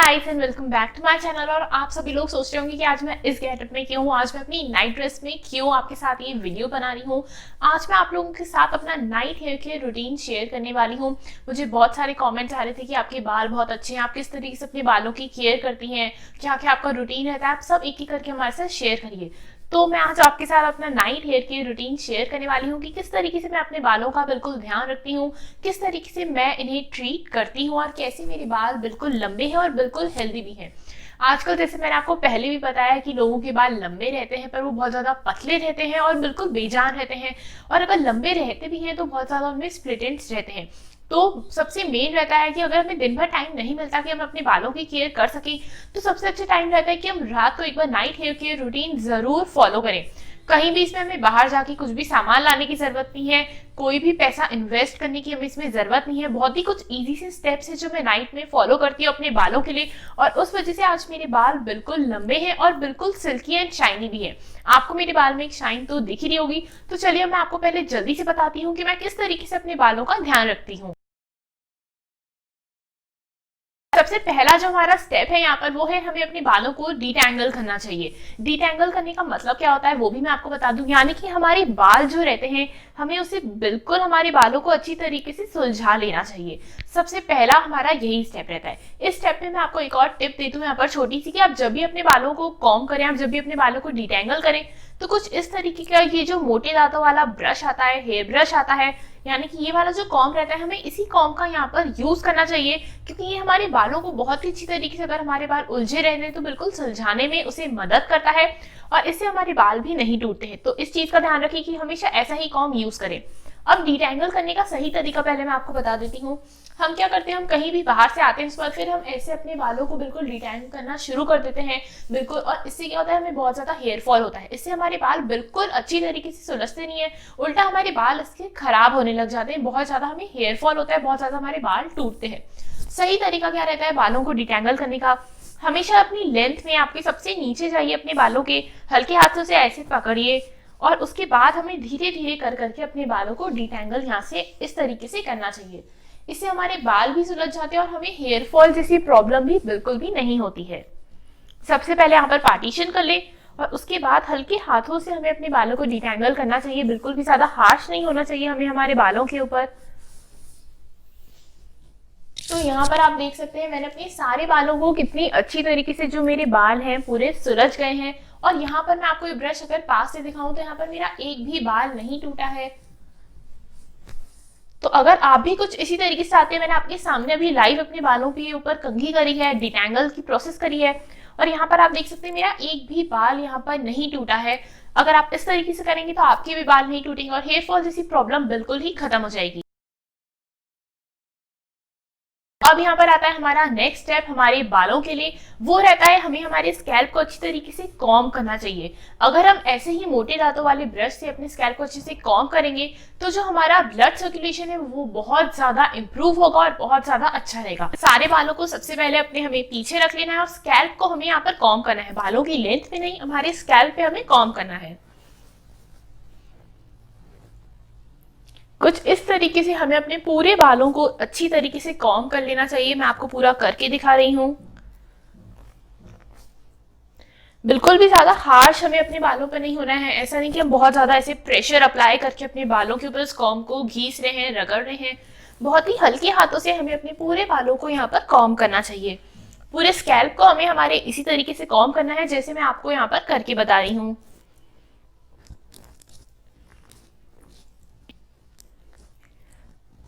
Guys and welcome back to my channel. और आप सभी लोग सोच रहे होंगे कि आज मैं इस गेटअप में क्यों हूँ, आज मैं अपनी नाइट ड्रेस में क्यों आपके साथ ये वीडियो बना रही हूँ। आज मैं आप लोगों के साथ अपना night hair care routine share करने वाली हूँ। मुझे बहुत सारे कमेंट्स आ रहे थे कि आपके बाल बहुत अच्छे हैं, आप किस तरीके से अपने बालों की केयर करती हैं, क्या क्या आपका रूटीन रहता है, आप सब एक एक करके हमारे साथ शेयर करिए। तो मैं आज आपके साथ अपना night hair care routine share करने वाली हूँ कि किस तरीके से मैं अपने बालों का बिल्कुल ध्यान रखती हूँ, किस तरीके से मैं इन्हें ट्रीट करती हूँ और कैसे मेरे बाल बिल्कुल लंबे हैं और बिल्कुल हेल्दी भी हैं। आजकल जैसे मैंने आपको पहले भी बताया कि लोगों के बाल लंबे रहते हैं पर वो बहुत ज़्यादा पतले रहते हैं और बिल्कुल बेजान रहते हैं, और अगर लंबे रहते भी हैं तो बहुत ज़्यादा उनमें स्प्लिट एंड्स रहते हैं। तो सबसे मेन रहता है कि अगर हमें दिन भर टाइम नहीं मिलता कि हम अपने बालों की केयर कर सकें, तो सबसे अच्छा टाइम रहता है कि हम रात को एक बार नाइट हेयर केयर रूटीन ज़रूर फॉलो करें। कहीं भी इसमें हमें बाहर जाके कुछ भी सामान लाने की जरूरत नहीं है, कोई भी पैसा इन्वेस्ट करने की हमें इसमें जरूरत नहीं है। बहुत ही कुछ इजी से स्टेप्स है जो मैं नाइट में फॉलो करती हूँ अपने बालों के लिए, और उस वजह से आज मेरे बाल बिल्कुल लंबे हैं और बिल्कुल सिल्की एंड शाइनी भी है। आपको मेरे बाल में एक शाइन तो दिख ही रही होगी। तो चलिए मैं आपको पहले जल्दी से बताती हूँ कि मैं किस तरीके से अपने बालों का ध्यान रखती हूँ। सबसे पहला जो हमारा स्टेप है यहाँ पर वो है हमें अपने बालों को डीटैंगल करना चाहिए। डीटैंगल करने का मतलब क्या होता है वो भी मैं आपको बता दूं, यानी कि हमारे बाल जो रहते हैं हमें उसे बिल्कुल हमारे बालों को अच्छी तरीके से सुलझा लेना चाहिए। सबसे पहला हमारा यही स्टेप रहता है। इस स्टेप में मैं आपको एक और टिप देती हूँ यहाँ पर छोटी सी, कि आप जब भी अपने बालों को कॉम करें, आप जब भी अपने बालों को डीटैंगल करें, तो कुछ इस तरीके का ये जो मोटे दांतों वाला ब्रश आता है, हेयर ब्रश आता है, यानी कि ये वाला जो कॉम रहता है, हमें इसी कॉम का यहाँ पर यूज करना चाहिए, क्योंकि ये हमारे बालों को बहुत ही अच्छी तरीके से, अगर हमारे बाल उलझे रहते हैं तो बिल्कुल सुलझाने में उसे मदद करता है, और इससे हमारे बाल भी नहीं टूटते हैं। तो इस चीज का ध्यान रखिए कि हमेशा ऐसा ही कॉम यूज करें। अब डीटैंगल करने का सही तरीका पहले मैं आपको बता देती हूँ। हम क्या करते हैं, हम कहीं भी बाहर से आते हैं उसके बाद फिर हम ऐसे अपने बालों को बिल्कुल डीटैंगल करना शुरू कर देते हैं बिल्कुल, और इससे क्या होता है, हमें बहुत ज्यादा हेयर फॉल होता है। इससे हमारे बाल बिल्कुल अच्छी तरीके से सुलझते नहीं है, उल्टा हमारे बाल इसके खराब होने लग जाते हैं, बहुत ज्यादा हमें हेयर फॉल होता है, बहुत ज्यादा हमारे बाल टूटते हैं। सही तरीका क्या रहता है बालों को डीटैंगल करने का, हमेशा अपनी लेंथ में आपके सबसे नीचे जाइए, अपने बालों के हल्के हाथों से ऐसे पकड़िए, और उसके बाद हमें धीरे धीरे कर करके अपने बालों को डीटैंगल यहाँ से इस तरीके से करना चाहिए। इससे हमारे बाल भी सुलझ जाते हैं और हमें हेयर फॉल जैसी प्रॉब्लम भी बिल्कुल भी नहीं होती है। सबसे पहले यहाँ पर पार्टीशन कर ले, और उसके बाद हल्के हाथों से हमें अपने बालों को डीटैंगल करना चाहिए। बिल्कुल भी ज्यादा हार्श नहीं होना चाहिए हमें हमारे बालों के ऊपर। तो यहाँ पर आप देख सकते हैं मैंने अपने सारे बालों को कितनी अच्छी तरीके से, जो मेरे बाल हैं पूरे सुलझ गए हैं। और यहाँ पर मैं आपको ये ब्रश अगर पास से दिखाऊं तो यहाँ पर मेरा एक भी बाल नहीं टूटा है। तो अगर आप भी कुछ इसी तरीके से आते हैं, मैंने आपके सामने अभी लाइव अपने बालों के ऊपर कंघी करी है, डिटैंगल की प्रोसेस करी है, और यहाँ पर आप देख सकते हैं मेरा एक भी बाल यहाँ पर नहीं टूटा है। अगर आप इस तरीके से करेंगे तो आपके भी बाल नहीं टूटेंगे और हेयर फॉल जैसी प्रॉब्लम बिल्कुल ही खत्म हो जाएगी। अब यहाँ पर आता है हमारा नेक्स्ट स्टेप हमारे बालों के लिए, वो रहता है हमें हमारे स्कैल्प को अच्छी तरीके से कॉम करना चाहिए। अगर हम ऐसे ही मोटे दांतों वाले ब्रश से अपने स्कैल्प को अच्छे से कॉम करेंगे तो जो हमारा ब्लड सर्कुलेशन है वो बहुत ज्यादा इंप्रूव होगा और बहुत ज्यादा अच्छा रहेगा। सारे बालों को सबसे पहले अपने हमें पीछे रख लेना है और स्कैल्प को हमें यहाँ पर कॉम करना है, बालों की लेंथ पे नहीं, हमारे स्कैल्प पे हमें कॉम करना है। कुछ इस तरीके से हमें अपने पूरे बालों को अच्छी तरीके से कॉम कर लेना चाहिए। मैं आपको पूरा करके दिखा रही हूँ। बिल्कुल भी ज्यादा हार्श हमें अपने बालों पर नहीं होना है। ऐसा नहीं कि हम बहुत ज्यादा ऐसे प्रेशर अप्लाई करके अपने बालों के ऊपर इस कॉम को घीस रहे हैं, रगड़ रहे हैं। बहुत ही हल्के हाथों से हमें अपने पूरे बालों को यहाँ पर कॉम करना चाहिए। पूरे स्कैल्प को हमें हमारे इसी तरीके से कॉम करना है जैसे मैं आपको यहाँ पर करके बता रही हूँ।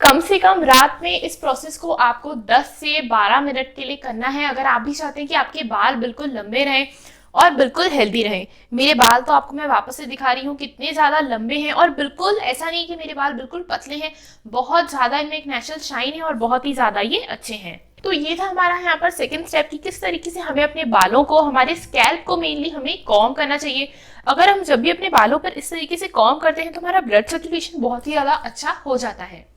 कम से कम रात में इस प्रोसेस को आपको 10 से 12 मिनट के लिए करना है, अगर आप भी चाहते हैं कि आपके बाल बिल्कुल लंबे रहें और बिल्कुल हेल्दी रहें। मेरे बाल तो आपको मैं वापस से दिखा रही हूँ कितने ज्यादा लंबे हैं, और बिल्कुल ऐसा नहीं कि मेरे बाल बिल्कुल पतले हैं, बहुत ज्यादा इनमें एक नेचुरल शाइन है और बहुत ही ज्यादा ये अच्छे हैं। तो ये था हमारा यहाँ पर सेकंड स्टेप कि किस तरीके से हमें अपने बालों को, हमारे स्कैल्प को मेनली हमें कॉम करना चाहिए। अगर हम जब भी अपने बालों पर इस तरीके से कॉम करते हैं तो हमारा ब्लड सर्कुलेशन बहुत ही ज्यादा अच्छा हो जाता है।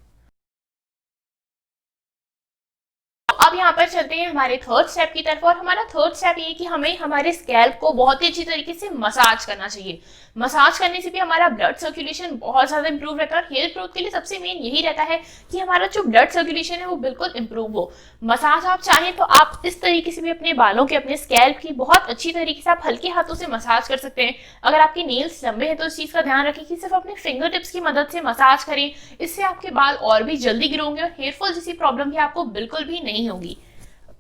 अब अब यहाँ पर चलते हैं हमारे थर्ड स्टेप की तरफ, और हमारा थर्ड स्टेप ये कि हमें हमारे स्कैल्प को बहुत ही अच्छी तरीके से मसाज करना चाहिए। मसाज करने से भी हमारा ब्लड सर्कुलेशन बहुत ज्यादा इंप्रूव रहता है, और हेयर ग्रोथ के लिए सबसे मेन यही रहता है कि हमारा जो ब्लड सर्कुलेशन है वो बिल्कुल इंप्रूव हो। मसाज आप चाहें तो आप इस तरीके से भी अपने बालों के, अपने स्कैल्प की बहुत अच्छी तरीके से आप हल्के हाथों से मसाज कर सकते हैं। अगर आपके नेल्स लंबे हैं तो इस चीज का ध्यान रखें कि सिर्फ अपने फिंगर टिप्स की मदद से मसाज करें, इससे आपके बाल और भी जल्दी ग्रो होंगे और हेयर फॉल जैसी प्रॉब्लम भी आपको बिल्कुल भी नहीं होगी।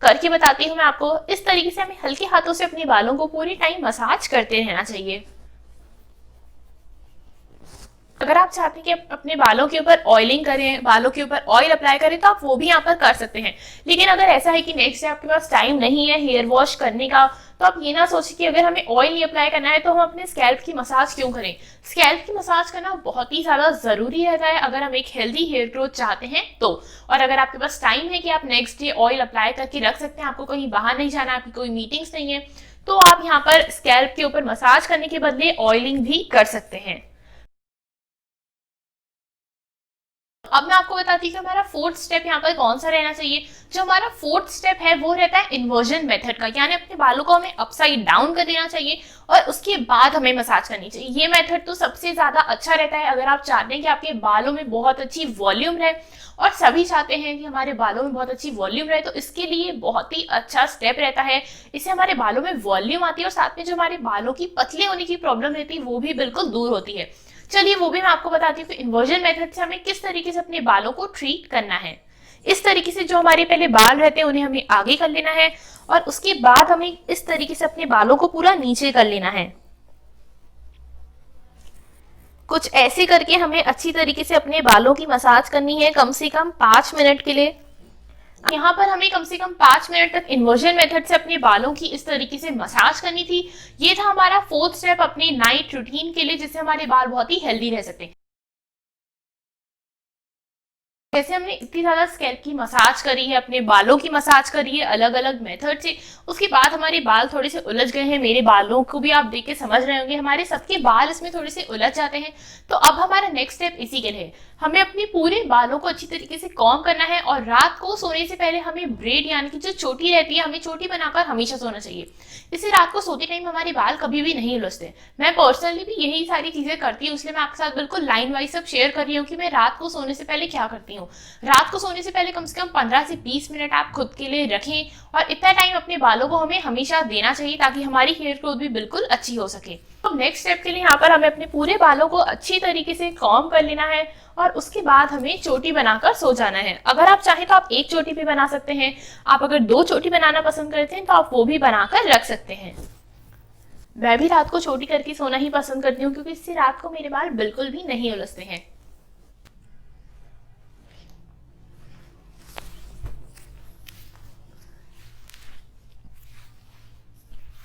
करके बताती हूँ मैं आपको। इस तरीके से हमें हल्के हाथों से अपने बालों को पूरी टाइम मसाज करते रहना चाहिए। अगर आप चाहते हैं कि अपने बालों के ऊपर ऑयलिंग करें, बालों के ऊपर ऑयल अप्लाई करें, तो आप वो भी यहाँ पर कर सकते हैं। लेकिन अगर ऐसा है कि नेक्स्ट डे आपके पास टाइम नहीं है हेयर वॉश करने का, तो आप ये ना सोचिए कि अगर हमें ऑयल नहीं अप्लाई करना है तो हम अपने स्कैल्प की मसाज क्यों करें। स्कैल्प की मसाज करना बहुत ही ज्यादा जरूरी रहता है अगर हम एक हेल्दी हेयर ग्रोथ चाहते हैं तो। और अगर आपके पास टाइम है कि आप नेक्स्ट डे ऑयल अप्लाई करके रख सकते हैं, आपको कहीं बाहर नहीं जाना, आपकी कोई मीटिंग्स नहीं है, तो आप यहाँ पर स्कैल्प के ऊपर मसाज करने के बदले ऑयलिंग भी कर सकते हैं। अब मैं आपको बताती हूँ कि हमारा फोर्थ स्टेप यहाँ पर कौन सा रहना चाहिए। जो हमारा फोर्थ स्टेप है वो रहता है इन्वर्जन मेथड का, यानी अपने बालों को हमें अपसाइड डाउन कर देना चाहिए और उसके बाद हमें मसाज करनी चाहिए। ये मेथड तो सबसे ज्यादा अच्छा रहता है अगर आप चाहते हैं कि आपके बालों में बहुत अच्छी वॉल्यूम रहे, और सभी चाहते हैं कि हमारे बालों में बहुत अच्छी वॉल्यूम रहे, तो इसके लिए बहुत ही अच्छा स्टेप रहता है। इससे हमारे बालों में वॉल्यूम आती है और साथ में जो हमारे बालों की पतले होने की प्रॉब्लम रहती है वो भी बिल्कुल दूर होती है। चलिए वो भी मैं आपको बताती हूँ कि इन्वर्जन मेथड से हमें किस तरीके से अपने बालों को ट्रीट करना है। इस तरीके से जो हमारे पहले बाल रहते हैं उन्हें हमें आगे कर लेना है, और उसके बाद हमें इस तरीके से अपने बालों को पूरा नीचे कर लेना है। कुछ ऐसे करके हमें अच्छी तरीके से अपने बालों की मसाज करनी है कम से कम 5 मिनट के लिए। यहाँ पर हमें कम से कम 5 मिनट तक इन्वर्जन मेथड से अपने बालों की इस तरीके से मसाज करनी थी। ये था हमारा फोर्थ स्टेप अपने नाइट रूटीन के लिए, जिससे हमारे बाल बहुत ही हेल्दी रह सकते हैं। जैसे हमने इतनी ज्यादा स्कैल्प की मसाज करी है, अपने बालों की मसाज करी है अलग अलग मेथड से, उसके बाद हमारे बाल थोड़े से उलझ गए हैं। मेरे बालों को भी आप देख के समझ रहे होंगे, हमारे सबके बाल इसमें थोड़े से उलझ जाते हैं। तो अब हमारा नेक्स्ट स्टेप इसी के लिए, हमें अपने पूरे बालों को अच्छी तरीके से कॉम करना है, और रात को सोने से पहले हमें ब्रेड यानी कि जो चोटी रहती है, हमें चोटी बनाकर हमेशा सोना चाहिए। इससे रात को सोते टाइम हमारे बाल कभी भी नहीं उलझते। मैं पर्सनली भी यही सारी चीजें करती हूँ, इसलिए मैं आपके साथ बिल्कुल लाइन वाइज सब शेयर कर रही हूँ कि मैं रात को सोने से पहले क्या करती हूँ। रात को सोने से पहले कम से कम 15 से 20 मिनट आप खुद के लिए रखें, और इतना टाइम अपने बालों को हमें हमेशा देना चाहिए ताकि हमारी हेयर ग्रोथ भी बिल्कुल अच्छी हो सके। तो नेक्स्ट स्टेप के लिए यहाँ पर हमें अपने पूरे बालों को अच्छी तरीके से कॉम कर लेना है, और उसके बाद हमें चोटी बनाकर सो जाना है। अगर आप चाहें तो आप एक चोटी भी बना सकते हैं, आप अगर 2 चोटी बनाना पसंद करते हैं तो आप वो भी बनाकर रख सकते हैं। मैं भी रात को चोटी करके सोना ही पसंद करती हूँ, क्योंकि इससे रात को मेरे बाल बिल्कुल भी नहीं उलझते हैं।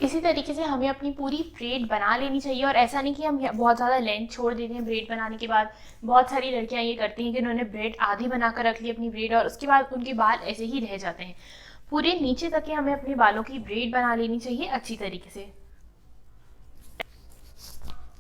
इसी तरीके से हमें अपनी पूरी ब्रेड बना लेनी चाहिए, और ऐसा नहीं कि हम बहुत ज़्यादा लेंथ छोड़ देते हैं ब्रेड बनाने के बाद। बहुत सारी लड़कियां ये करती हैं कि उन्होंने ब्रेड आधी बनाकर रख ली अपनी ब्रेड, और उसके बाद उनके बाल ऐसे ही रह जाते हैं। पूरे नीचे तक के हमें अपने बालों की ब्रेड बना लेनी चाहिए अच्छी तरीके से।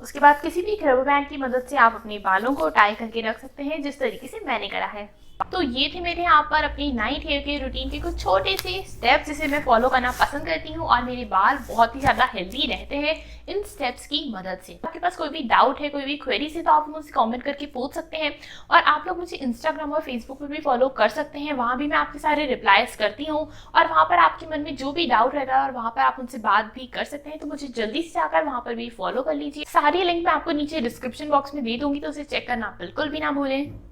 उसके बाद किसी भी रबर बैंड की मदद से आप अपने बालों को टाई करके रख सकते हैं, जिस तरीके से मैंने करा है। तो ये थे मेरे यहाँ पर अपनी नाइट हेयर केयर रूटीन के कुछ छोटे से स्टेप्स जिसे मैं फॉलो करना पसंद करती हूँ, और मेरे बाल बहुत ही ज़्यादा हेल्दी रहते हैं इन स्टेप्स की मदद से। आपके पास कोई भी डाउट है, कोई भी क्वेरीज है, तो आप मुझसे कमेंट करके पूछ सकते हैं। और आप लोग मुझे इंस्टाग्राम और फेसबुक पर भी फॉलो कर सकते हैं, वहाँ भी मैं आपके सारे रिप्लाईज करती हूँ, और वहाँ पर आपके मन में जो भी डाउट रहता है और वहाँ पर आप मुझसे बात भी कर सकते हैं। तो मुझे जल्दी से जाकर वहाँ पर भी फॉलो कर लीजिए। सारी लिंक मैं आपको नीचे डिस्क्रिप्शन बॉक्स में दे दूंगी, तो उसे चेक करना बिल्कुल भी ना भूलें।